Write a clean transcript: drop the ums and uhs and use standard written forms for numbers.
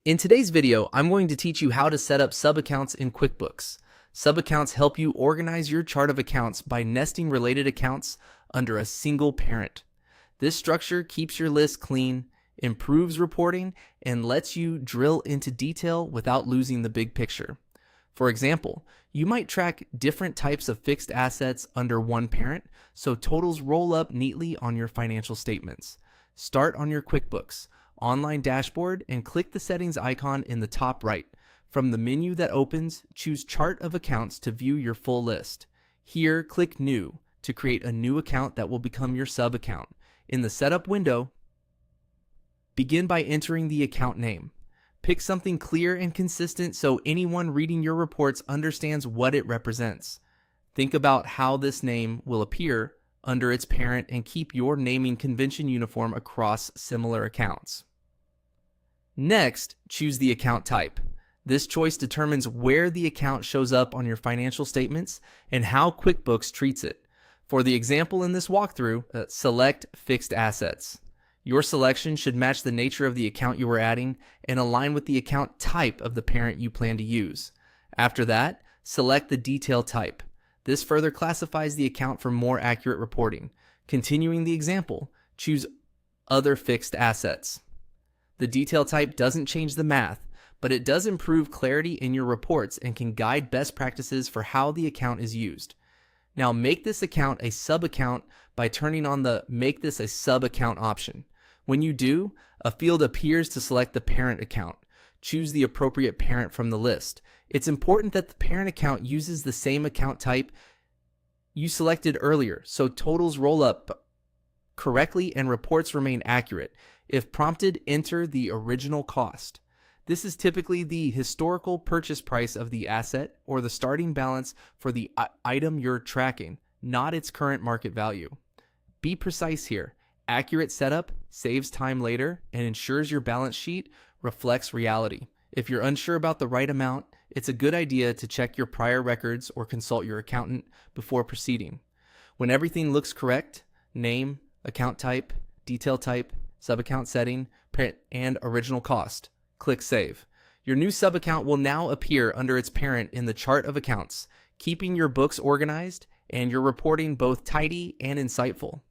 In today's video, I'm going to teach you how to set up subaccounts in QuickBooks. Subaccounts help you organize your chart of accounts by nesting related accounts under a single parent. This structure keeps your list clean, improves reporting, and lets you drill into detail without losing the big picture. For example, you might track different types of fixed assets under one parent, so totals roll up neatly on your financial statements. Start on your QuickBooks online dashboard and click the settings icon in the top right. From the menu that opens, choose Chart of Accounts to view your full list. Here, click New to create a new account that will become your sub-account. In the Setup window, begin by entering the account name. Pick something clear and consistent so anyone reading your reports understands what it represents. Think about how this name will appear under its parent and keep your naming convention uniform across similar accounts. Next, choose the account type. This choice determines where the account shows up on your financial statements and how QuickBooks treats it. For the example in this walkthrough, select Fixed Assets. Your selection should match the nature of the account you are adding and align with the account type of the parent you plan to use. After that, select the detail type. This further classifies the account for more accurate reporting. Continuing the example, choose Other Fixed Assets. The detail type doesn't change the math, but it does improve clarity in your reports and can guide best practices for how the account is used. Now make this account a sub-account by turning on the Make This a Sub-Account option. When you do, a field appears to select the parent account. Choose the appropriate parent from the list. It's important that the parent account uses the same account type you selected earlier, so totals roll up correctly and reports remain accurate. If prompted, enter the original cost. This is typically the historical purchase price of the asset or the starting balance for the item you're tracking, not its current market value. Be precise here. Accurate setup saves time later and ensures your balance sheet reflects reality. If you're unsure about the right amount, it's a good idea to check your prior records or consult your accountant before proceeding. When everything looks correct, name, account type, detail type, subaccount setting, parent, and original cost, click Save. Your new subaccount will now appear under its parent in the chart of accounts, keeping your books organized and your reporting both tidy and insightful.